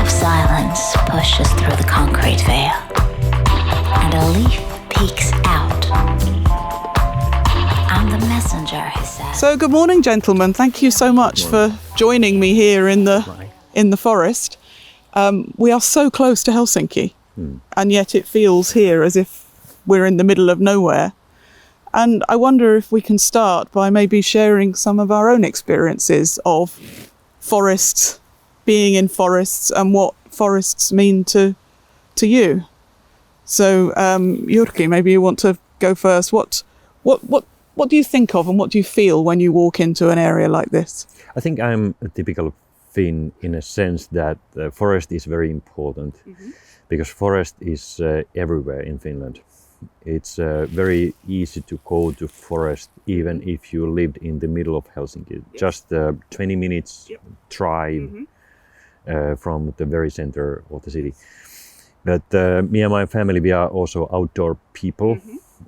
of silence pushes through the concrete veil, and a leaf peeks out. I'm the messenger, he says. So good morning, gentlemen. Thank you so much for joining me here in the forest. We are so close to Helsinki, and yet it feels here as if we're in the middle of nowhere. And I wonder if we can start by maybe sharing some of our own experiences of forests, being in forests, and what forests mean to you. So, Jyrki, maybe you want to go first. What do you think of and what do you feel when you walk into an area like this? I think I'm a typical Finn in a sense that the forest is very important because forest is everywhere in Finland. It's very easy to go to forest even if you lived in the middle of Helsinki. Just 20 minutes drive from the very center of the city. But me and my family, we are also outdoor people.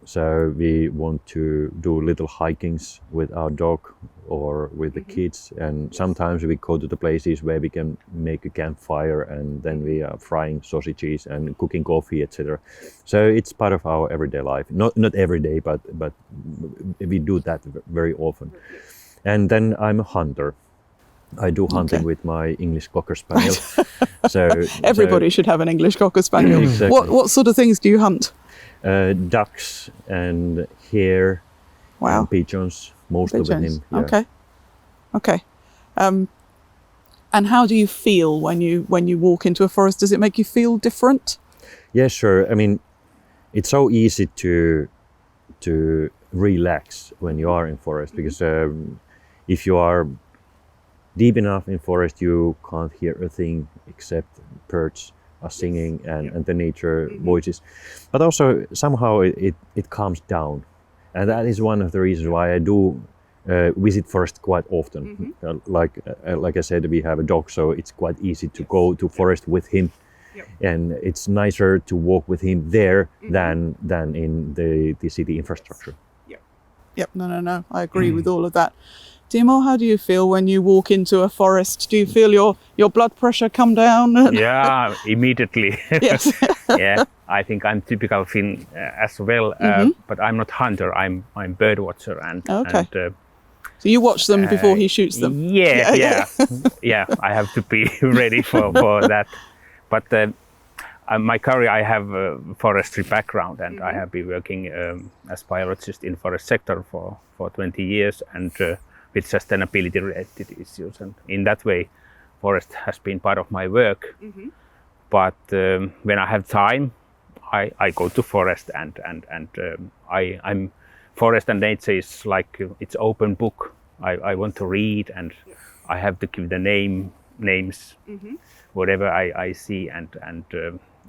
So we want to do little hikings with our dog or with the kids, and sometimes we go to the places where we can make a campfire and then we are frying sausages and cooking coffee, etc. So it's part of our everyday life. Not every day, but we do that very often. And then I'm a hunter. I do hunting with my English Cocker Spaniel. Everybody should have an English Cocker Spaniel. Exactly. What sort of things do you hunt? Ducks and hare and pigeons, mostly with him. Yeah. Okay. And how do you feel when you walk into a forest? Does it make you feel different? Yes, sure. I mean, it's so easy to relax when you are in forest because if you are deep enough in forest, you can't hear a thing except birds are singing and the nature voices, but also somehow it calms down, and that is one of the reasons why I do visit forest quite often. Like I said, we have a dog, so it's quite easy to go to forest with him, and it's nicer to walk with him there than in the city infrastructure. No, I agree with all of that. Timo, how do you feel when you walk into a forest? Do you feel your blood pressure come down? Yeah, immediately. Yes. Yeah, I think I'm typical Finn as well, but I'm not hunter. I'm bird watcher, and so you watch them before he shoots them. Yeah. I have to be ready for that. But my career, I have a forestry background, and I have been working as biologist in forest sector for 20 years, and with sustainability related issues, and in that way forest has been part of my work. But when I have time, I go to forest, and I'm forest and nature is like it's open book. I want to read, and I have to give the names whatever I see, and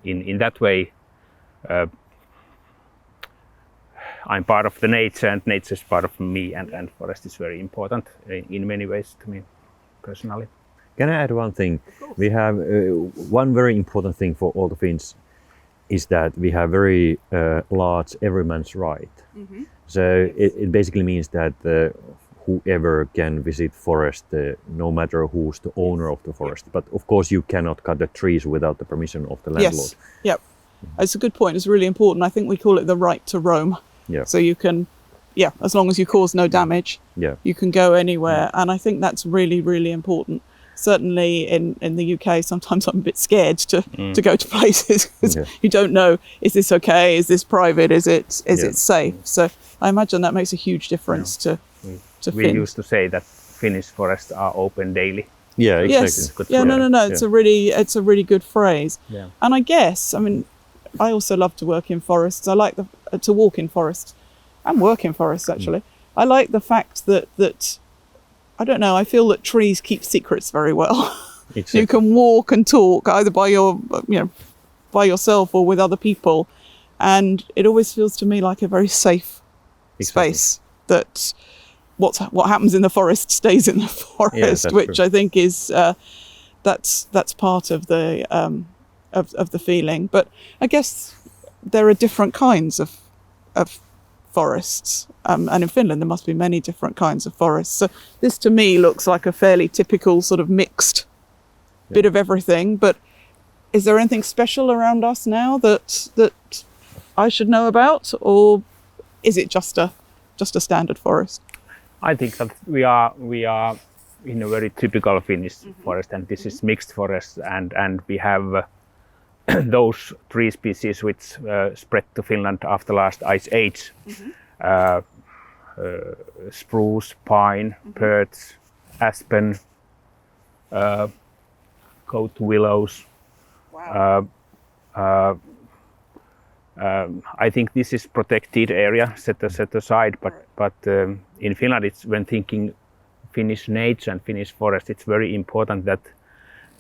in that way I'm part of the nature, and nature is part of me, and forest is very important in many ways to me personally. Can I add one thing? We have one very important thing for all the Finns is that we have very large everyman's right. So it basically means that whoever can visit forest, no matter who's the owner of the forest. But of course you cannot cut the trees without the permission of the landlord. Yes, it's a good point. It's really important. I think we call it the right to roam. Yeah. So you can, as long as you cause no damage, you can go anywhere. And I think that's really, really important. Certainly in the UK, sometimes I'm a bit scared to go to places because you don't know, is this okay? Is this private? Is it safe? So I imagine that makes a huge difference to we Finn. used to say that Finnish forests are open daily. Yeah, exactly. Yes. No. It's a really good phrase. Yeah. And I guess, I mean, I also love to work in forests. I like to walk in forests and work in forests actually. I like the fact that I don't know, I feel that trees keep secrets very well. Exactly. You can walk and talk either by yourself or with other people, and it always feels to me like a very safe space that what happens in the forest stays in the forest, which true. I think is that's part of the of the feeling. But I guess there are different kinds of forests, and in Finland there must be many different kinds of forests. So this to me looks like a fairly typical sort of mixed bit of everything. But is there anything special around us now that I should know about, or is it just a standard forest? I think that we are in a very typical Finnish forest, and this is mixed forest, and we have those tree species which spread to Finland after last ice age. Spruce, pine, birch, aspen, goat willows. Wow. I think this is protected area set aside, but in Finland, it's when thinking Finnish nature and Finnish forest, it's very important that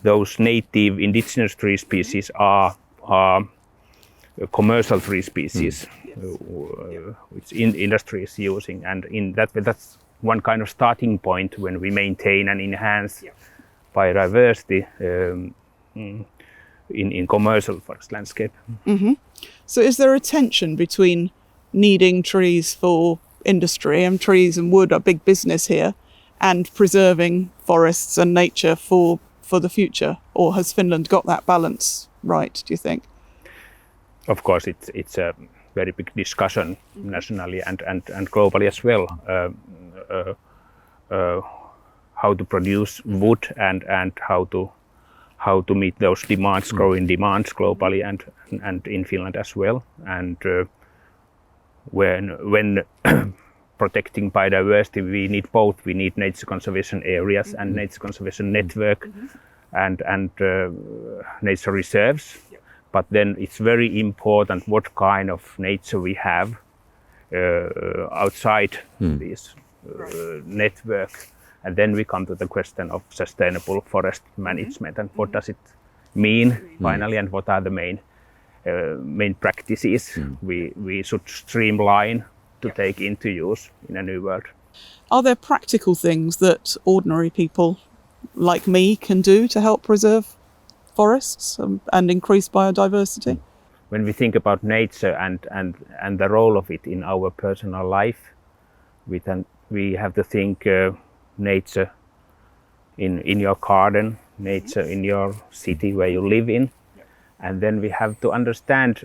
those native indigenous tree species are commercial tree species, which industry is using, and in that way, that's one kind of starting point when we maintain and enhance biodiversity in commercial forest landscape. So is there a tension between needing trees for industry, and trees and wood are big business here, and preserving forests and nature for the future? Or has Finland got that balance right, do you think? Of course, it's a very big discussion nationally and globally as well. How to produce wood and how to meet those demands, growing demands globally and in Finland as well. And when protecting biodiversity, we need both. We need nature conservation areas and nature conservation network and nature reserves. But then it's very important what kind of nature we have outside this network. And then we come to the question of sustainable forest management and what does it mean finally, and what are the main practices we should streamline to take into use in a new world. Are there practical things that ordinary people like me can do to help preserve forests and increase biodiversity? When we think about nature and the role of it in our personal life, we have to think nature in your garden, nature in your city where you live in, and then we have to understand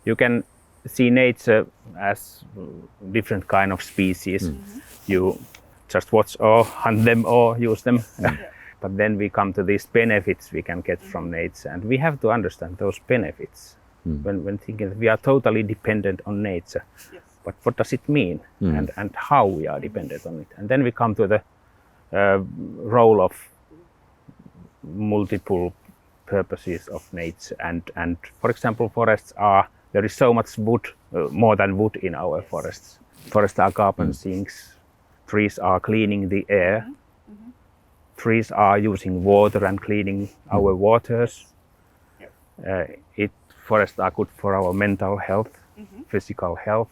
you can see nature as different kind of species. You just watch or hunt them or use them. But then we come to these benefits we can get from nature, and we have to understand those benefits when thinking that we are totally dependent on nature. But what does it mean, and how we are dependent on it? And then we come to the role of multiple purposes of nature. And for example, there is so much wood, more than wood in our forests. Forests are carbon sinks. Trees are cleaning the air. Trees are using water and cleaning our waters. Forests are good for our mental health, physical health.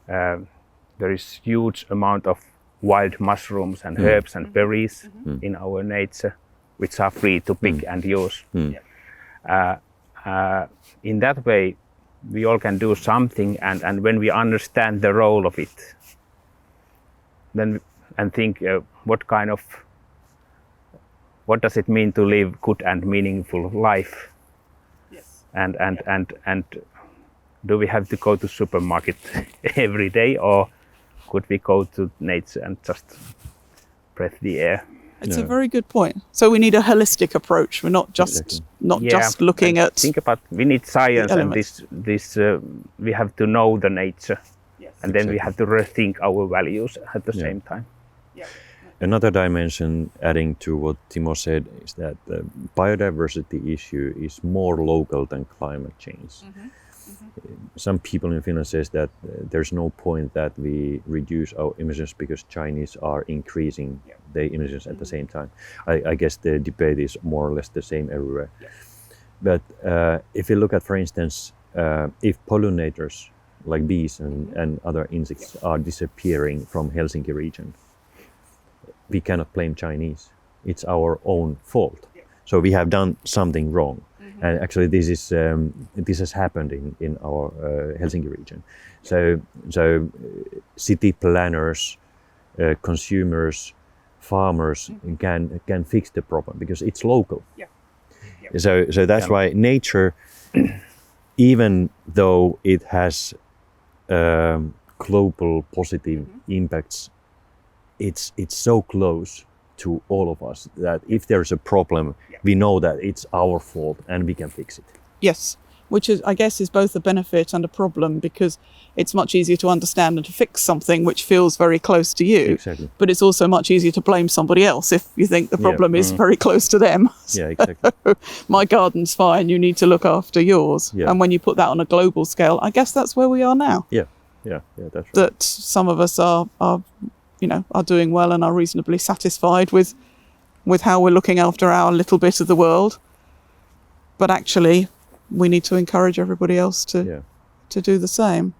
There is huge amount of wild mushrooms and herbs and berries in our nature, which are free to pick and use. In that way, we all can do something, and when we understand the role of it, then and think what does it mean to live good and meaningful life? And do we have to go to supermarket every day, or could we go to nature and just breathe the air? It's a very good point. So we need a holistic approach. We're not just just looking at. Think about we need science, and this we have to know the nature, and then we have to rethink our values at the same time. Another dimension, adding to what Timo said, is that the biodiversity issue is more local than climate change. Some people in Finland says that there's no point that we reduce our emissions because Chinese are increasing their emissions at the same time. I guess the debate is more or less the same everywhere. But if you look at, for instance, if pollinators like bees and other insects are disappearing from Helsinki region, we cannot blame Chinese. It's our own fault. So we have done something wrong. And actually, this has happened in our Helsinki region. So city planners, consumers, farmers can fix the problem because it's local. So that's why nature, even though it has global positive impacts, it's so close to all of us that if there's a problem, we know that it's our fault and we can fix it. Yes, which is, I guess, is both a benefit and a problem, because it's much easier to understand and to fix something which feels very close to you. Exactly. But it's also much easier to blame somebody else if you think the problem is very close to them. Yeah, exactly. My garden's fine, you need to look after yours. Yeah. And when you put that on a global scale, I guess that's where we are now. Yeah, that's right. That some of us are doing well and are reasonably satisfied with how we're looking after our little bit of the world. But actually, we need to encourage everybody else to do the same.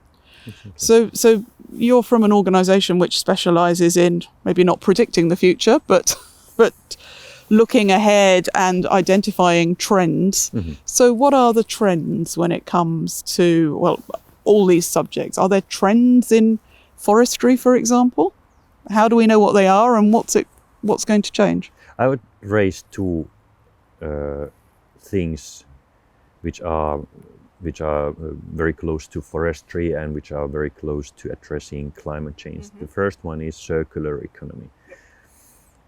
Exactly. So you're from an organisation which specialises in maybe not predicting the future, but looking ahead and identifying trends. So what are the trends when it comes to, well, all these subjects? Are there trends in forestry, for example? How do we know what they are and what's going to change? I would raise two things which are very close to forestry and which are very close to addressing climate change. The first one is circular economy.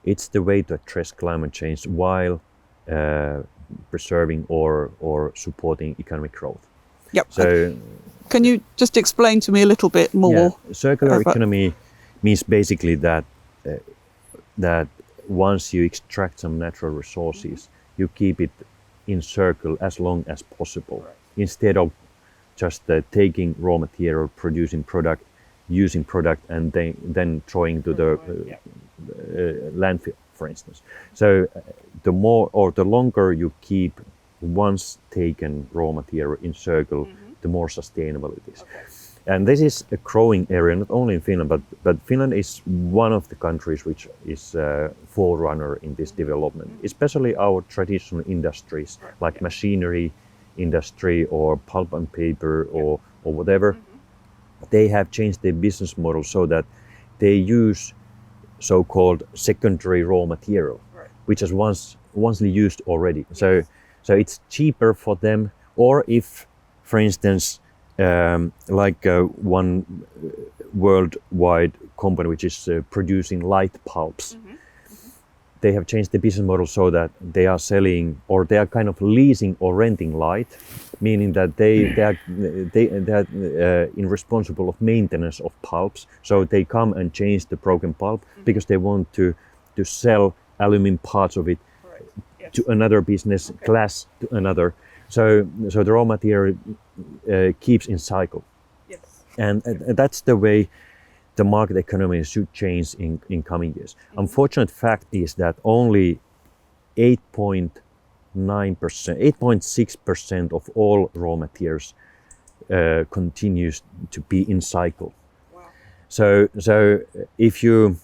It's the way to address climate change while preserving or supporting economic growth. Yep. So, can you just explain to me a little bit more? Yeah. Circular economy means basically that once you extract some natural resources, you keep it in circle as long as possible, instead of just taking raw material, producing product, using product, and then throwing to the landfill, for instance. So the more or the longer you keep once taken raw material in circle, the more sustainable it is. And this is a growing area, not only in Finland, but Finland is one of the countries which is a forerunner in this development, especially our traditional industries like machinery industry or pulp and paper or whatever. They have changed their business model so that they use so-called secondary raw material, which is once used already. So it's cheaper for them, or if, for instance, one worldwide company which is producing light pulps. They have changed the business model so that they are selling, or they are kind of leasing or renting light, meaning that they are responsible of maintenance of pulps. So they come and change the broken pulp because they want to sell aluminum parts of it to another business, glass to another. So the raw material keeps in cycle. Yes. And that's the way the market economy should change in coming years. Unfortunate fact is that only 8.6% of all raw materials continues to be in cycle. Wow. So if you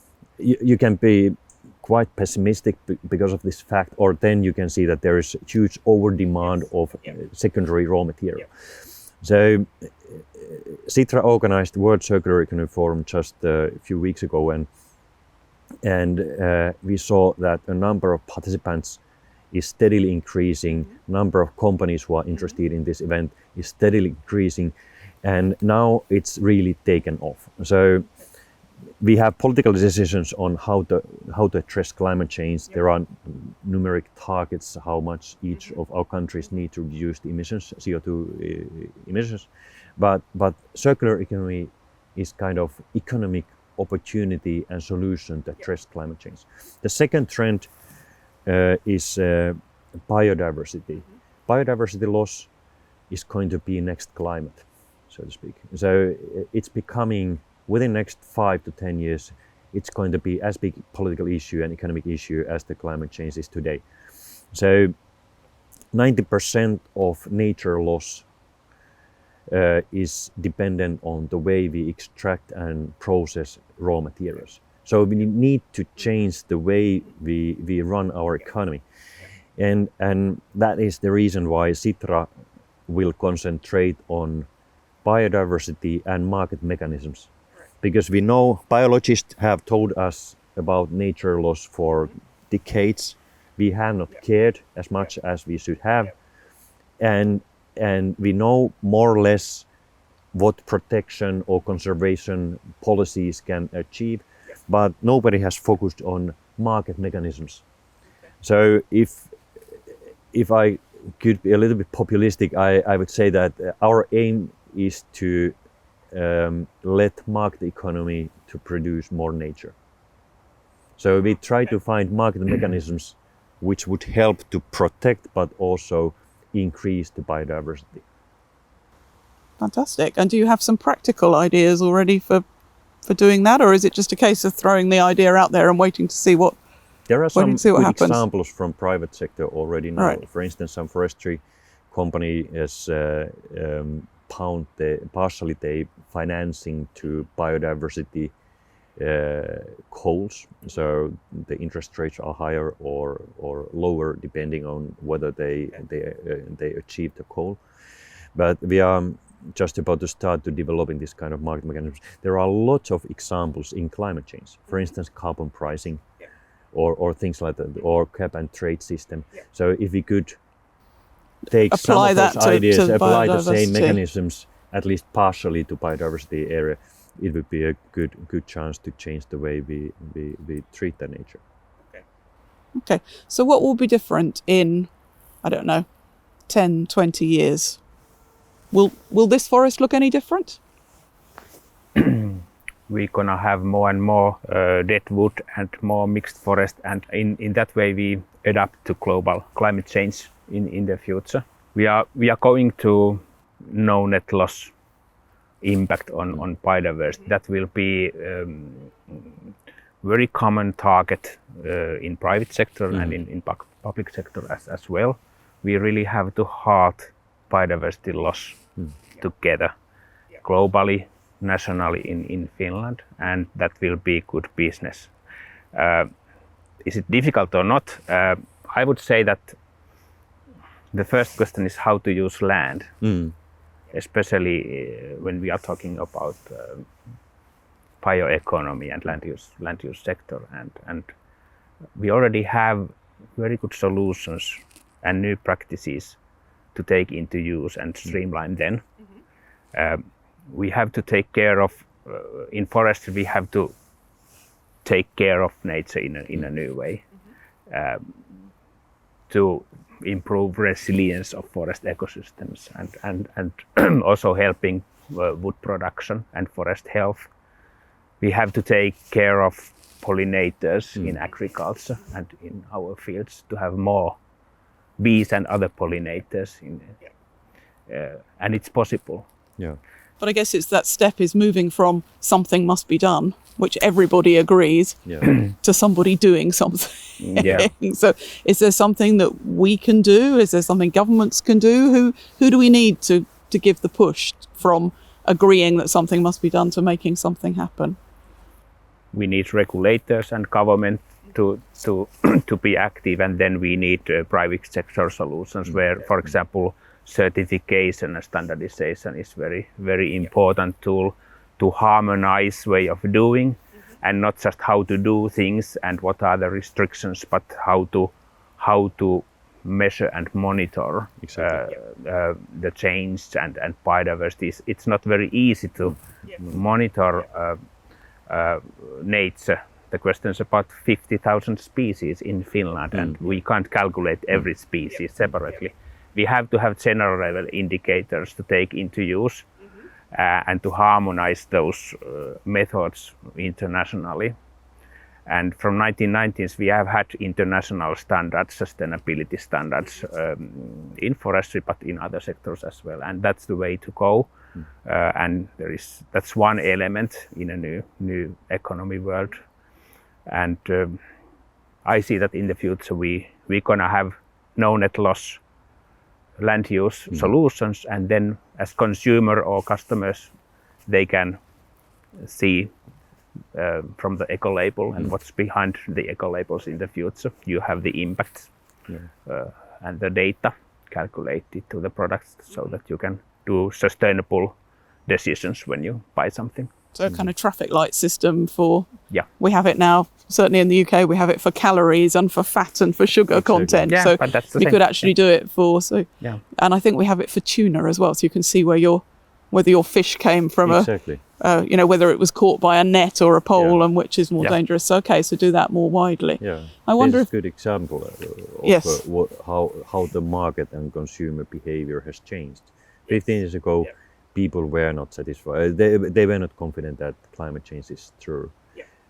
can be quite pessimistic because of this fact, or then you can see that there is huge over demand of secondary raw material. So Sitra organized the World Circular Economy Forum just a few weeks ago, and we saw that a number of participants is steadily increasing. Number of companies who are interested in this event is steadily increasing, and now it's really taken off. So we have political decisions on how to address climate change. There are numeric targets how much each of our countries need to reduce the emissions, CO2 emissions. But circular economy is kind of economic opportunity and solution to address climate change. The second trend is biodiversity. Biodiversity loss is going to be next climate, so to speak. So it's becoming, within the next 5 to 10 years, it's going to be as big political issue and economic issue as the climate change is today. So 90% of nature loss is dependent on the way we extract and process raw materials. So we need to change the way we run our economy. And that is the reason why Sitra will concentrate on biodiversity and market mechanisms. Because we know biologists have told us about nature loss for decades, we have not cared as much as we should have, and we know more or less what protection or conservation policies can achieve, but nobody has focused on market mechanisms. So if I could be a little bit populistic, I would say that our aim is to let market economy to produce more nature. So we try to find market mechanisms which would help to protect but also increase the biodiversity. Fantastic. And do you have some practical ideas already for doing that, or is it just a case of throwing the idea out there and waiting to see what There are some good happens? examples from private sector already now. Right. For instance, some forestry company has partially the financing to biodiversity goals. So the interest rates are higher or lower depending on whether they achieve the goal. But we are just about to start to developing this kind of market mechanisms. There are lots of examples in climate change. For instance, carbon pricing, or things like that, or cap and trade system. So if we could take apply some of those that ideas, to apply the same biodiversity. mechanisms, at least partially to biodiversity area, it would be a good chance to change the way we treat the nature. Okay. So what will be different in, I don't know, 10, 20 years? Will this forest look any different? We're gonna have more and more dead wood and more mixed forest, and in that way we adapt to global climate change in the future. We are going to no net loss impact on biodiversity. That will be very common target in private sector and in public sector as well. We really have to halt biodiversity loss together globally, nationally in Finland, and that will be good business. Is it difficult or not? I would say that the first question is how to use land, especially when we are talking about bioeconomy and land use sector, and we already have very good solutions and new practices to take into use and streamline them. We have to take care of, in forestry we have to take care of nature in a new way to improve resilience of forest ecosystems and also helping wood production and forest health. We have to take care of pollinators in agriculture and in our fields to have more bees and other pollinators and it's possible. Yeah. But I guess it's that step is moving from something must be done, which everybody agrees, to somebody doing something. Yeah. So is there something that we can do? Is there something governments can do? Who do we need to give the push from agreeing that something must be done to making something happen? We need regulators and government to be active, and then we need private sector solutions where, for example, certification and standardization is very important tool to harmonize way of doing, and not just how to do things and what are the restrictions, but how to measure and monitor the change and biodiversity. It's not very easy to monitor nature. The question is about 50,000 species in Finland, and we can't calculate every species separately. We have to have general level indicators to take into use and to harmonize those methods internationally. And from 1990s, we have had international standards, sustainability standards in forestry, but in other sectors as well. And that's the way to go. And that's one element in a new economy world. And I see that in the future we're gonna have no net loss land use solutions, and then as consumer or customers, they can see from the eco label and what's behind the eco labels in the future. You have the impact and the data calculated to the products so that you can do sustainable decisions when you buy something. So a kind of traffic light system for, Yeah. we have it now, certainly in the UK, we have it for calories and for fat and for sugar content. Yeah, so but that's the we same. could actually do it for, Yeah. and I think we have it for tuna as well. So you can see whether your fish came from Exactly. whether it was caught by a net or a pole, Yeah. and which is more Yeah. dangerous. So, okay, so do that more widely. Yeah. I wonder this is if, a good example of Yes. how the market and consumer behavior has changed. 15 years ago, people were not satisfied. They were not confident that climate change is true.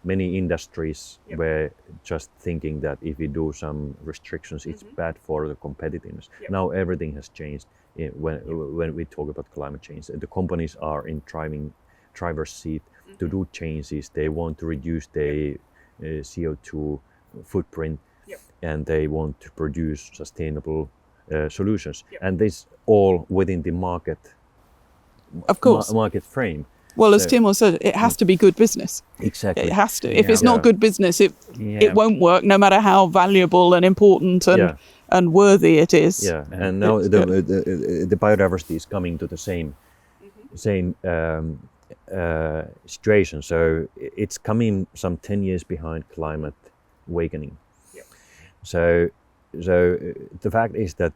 Many industries were just thinking that if we do some restrictions, it's bad for the competitiveness. Now everything has changed when we talk about climate change. The companies are in driver's seat to do changes. They want to reduce their CO2 footprint, and they want to produce sustainable solutions. And this all within the market of course. market frame. Well, as So- Timo said, it has to be good business. Exactly. It has to. If it's Yeah. not good business, it Yeah. won't work, no matter how valuable and important and worthy it is. Yeah, and now It's the biodiversity is coming to the same situation. So it's coming some 10 years behind climate awakening. So the fact is that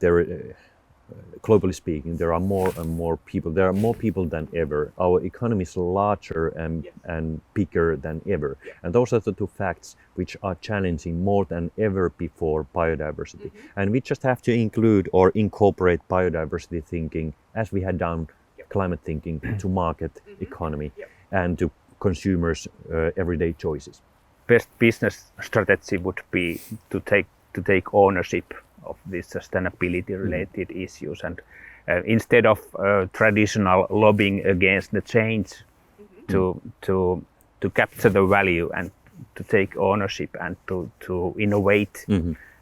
globally speaking, there are more and more people. There are more people than ever. Our economy is larger and bigger than ever. And those are the two facts which are challenging more than ever before biodiversity. And we just have to include or incorporate biodiversity thinking, as we had done climate thinking, to market economy and to consumers' everyday choices. Best business strategy would be to take ownership of these sustainability-related issues, and instead of traditional lobbying against the change, to capture the value and to take ownership and to innovate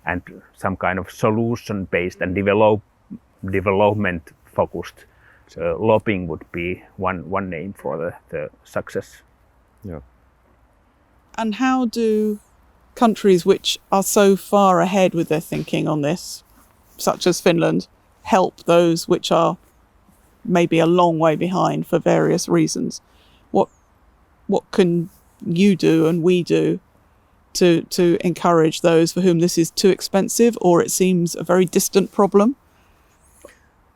and some kind of solution-based and development-focused lobbying would be one name for the success. Yeah. And how do countries which are so far ahead with their thinking on this, such as Finland, help those which are maybe a long way behind for various reasons? What can you do and we do to encourage those for whom this is too expensive or it seems a very distant problem?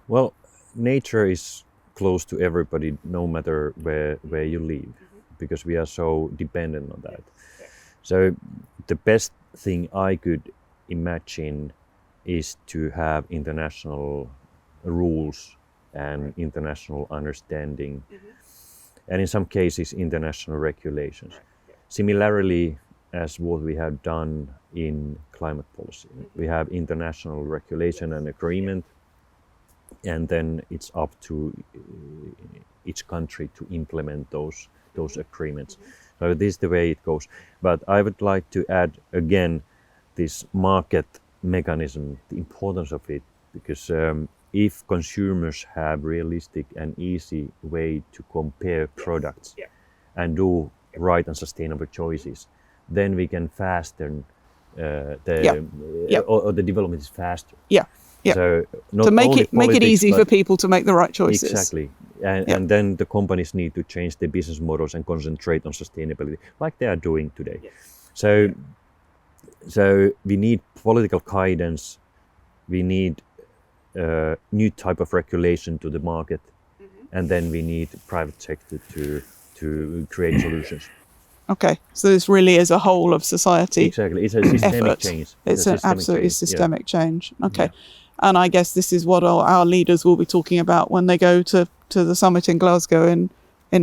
Well, nature is close to everybody, no matter where you live, because we are so dependent on that. So the best thing I could imagine is to have international rules and international understanding, and in some cases international regulations. Similarly, as what we have done in climate policy, we have international regulation and agreement, and then it's up to each country to implement those agreements. So this is the way it goes. But I would like to add again this market mechanism, the importance of it, because if consumers have realistic and easy way to compare products and do right and sustainable choices, then we can fasten or the development is faster. Yeah. So not To make only it politics, easy for but- people to make the right choices. Exactly. And then the companies need to change their business models and concentrate on sustainability, like they are doing today. So we need political guidance. We need new type of regulation to the market, and then we need private sector to create solutions. Okay, so this really is a whole of society Exactly, it's a systemic effort. change. It's an absolutely change, systemic change. Okay, and I guess this is what our leaders will be talking about when they go to the summit in Glasgow in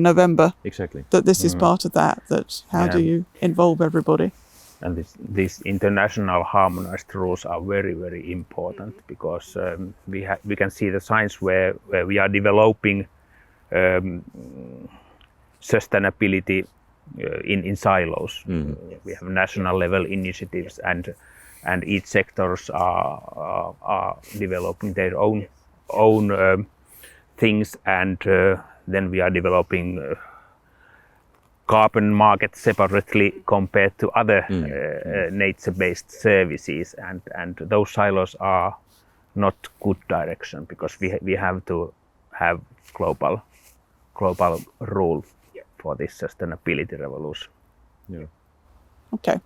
November. Exactly. That this is part of that. That how do you involve everybody? And these international harmonized rules are very, very important, because we can see the signs where we are developing sustainability in silos. We have national level initiatives, and each sectors are developing their own things, and then we are developing carbon market separately compared to other nature-based services, and those silos are not good direction, because we have to have global rule for this sustainability revolution. Yeah. Okay.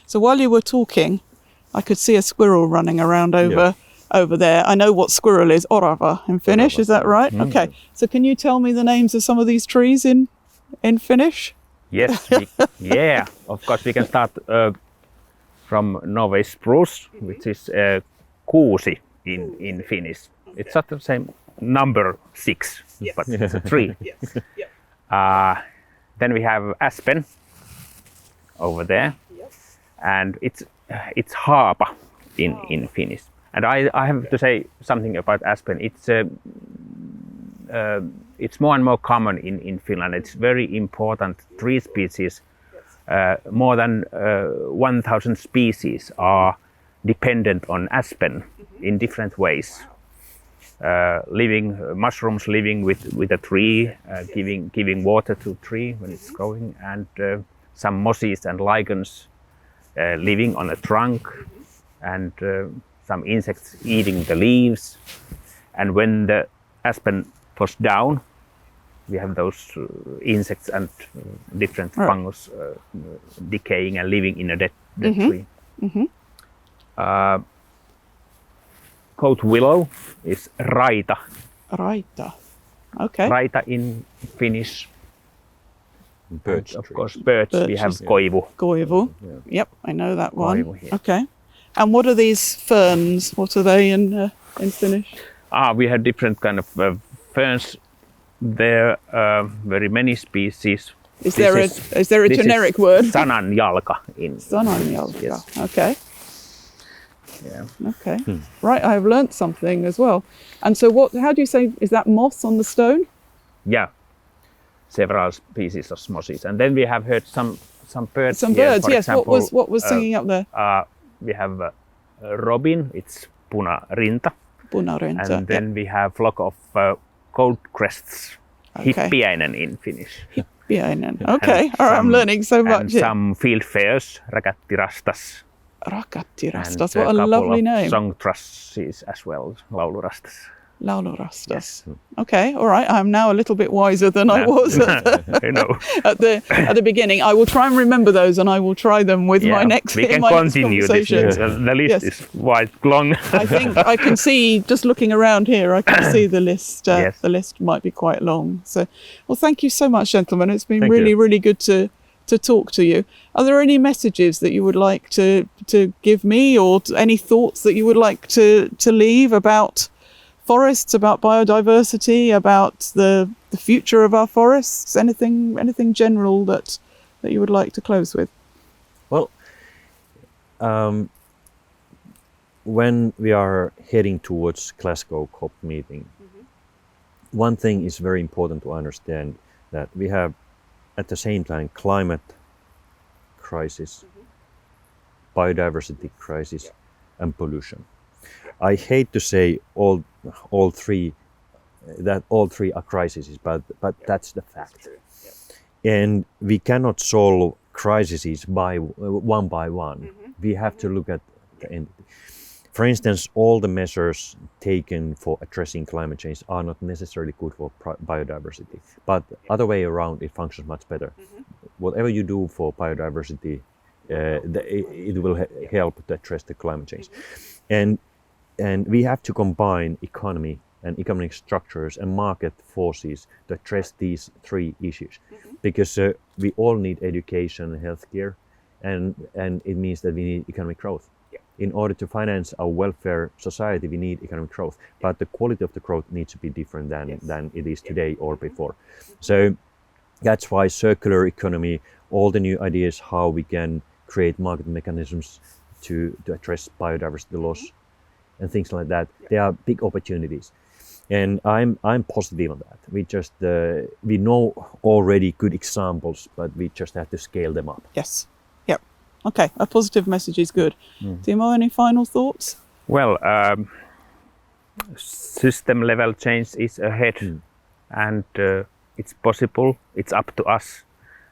So while you were talking, I could see a squirrel running around over there. I know what squirrel is, orava in Finnish, is that right? Okay. So can you tell me the names of some of these trees in Finnish? Yes, yeah, of course we can start from Norway spruce, which is kuusi in Finnish. It's not the same number 6, but it's a tree. Then we have aspen over there, and it's haapa in Finnish. And I have to say something about aspen. It's more and more common in Finland. It's very important tree species. More than 1,000 species are dependent on aspen in different ways. Mushrooms living with a tree, giving water to tree when it's growing, and some mosses and lichens living on a trunk, and some insects eating the leaves. And when the aspen falls down, we have those insects and different fungus decaying and living in a dead tree. Goat willow is raita. Raita. Okay. Raita in Finnish. Birch Of tree. course, birch. We have koivu. Koivu. Yep, I know that one. Koivu, yeah. Okay. And what are these ferns? What are they in Finnish? We have different kind of ferns. There are very many species. Is there a generic word? Sananjalka in Sananjalka. Yes. Okay. Yeah. Okay. Right, I have learnt something as well. And so how do you say, is that moss on the stone? Yeah. Several species of mosses. And then we have heard some birds. Some here. birds, For yes. example, What was singing up there? We have robin, it's punarinta. Punarinta. And then we have flock of goldcrests, hippiäinen in Finnish. Hippiäinen. Okay, all right, I'm learning so much. And some field fares, rakattirastas. Rakattirastas, And what a lovely couple name. of song thrushes as well, laulurastas. Laulurastas. Yes. Okay, all right. I'm now a little bit wiser than I was You know. at the beginning. I will try and remember those, and I will try them with my next. We can my next continue this. conversation. The list is quite long. I think I can see, just looking around here, I can see the list. Yes. The list might be quite long. So, well, thank you so much, gentlemen. It's been Thank really, you. really good to talk to you. Are there any messages that you would like to give me, or any thoughts that you would like to leave about forests, about biodiversity, about the future of our forests? Anything general that you would like to close with? Well, when we are heading towards Glasgow COP meeting, one thing is very important to understand, that we have at the same time climate crisis, biodiversity crisis, and pollution. I hate to say all three are crises, but that's the fact. And we cannot solve crises one by one. We have to look at the end. For instance, all the measures taken for addressing climate change are not necessarily good for biodiversity, but other way around, it functions much better. Whatever you do for biodiversity, it will help to address the climate change. And we have to combine economy and economic structures and market forces to address these three issues, because we all need education and healthcare, and it means that we need economic growth. In order to finance our welfare society, we need economic growth, but the quality of the growth needs to be different than it is today or before. So that's why circular economy, all the new ideas how we can create market mechanisms to address biodiversity loss and things like that, they are big opportunities. And I'm positive on that. We just we know already good examples, but we just have to scale them up. Yes. Yep. Okay. A positive message is good. Timo, any final thoughts? Well, system level change is ahead, and it's possible. It's up to us,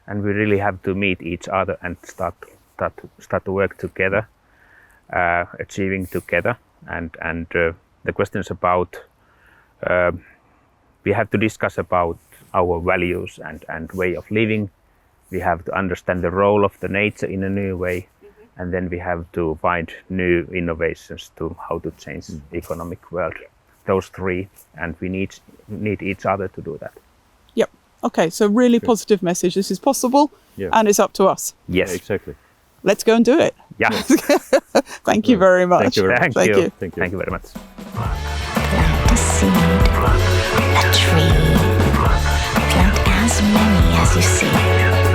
and we really have to meet each other and start to work together, achieving together. And the questions about we have to discuss about our values and way of living. We have to understand the role of the nature in a new way, and then we have to find new innovations to how to change economic world. Those three, and we need each other to do that. Yep. Okay, so really positive message. This is possible, and it's up to us. Yes, Yeah, exactly. Let's go and do it. Yeah. Thank you very much. Thank you very much. Thank you. Thank you. Thank you very much. Plant a seed, a tree. Plant as many as you see.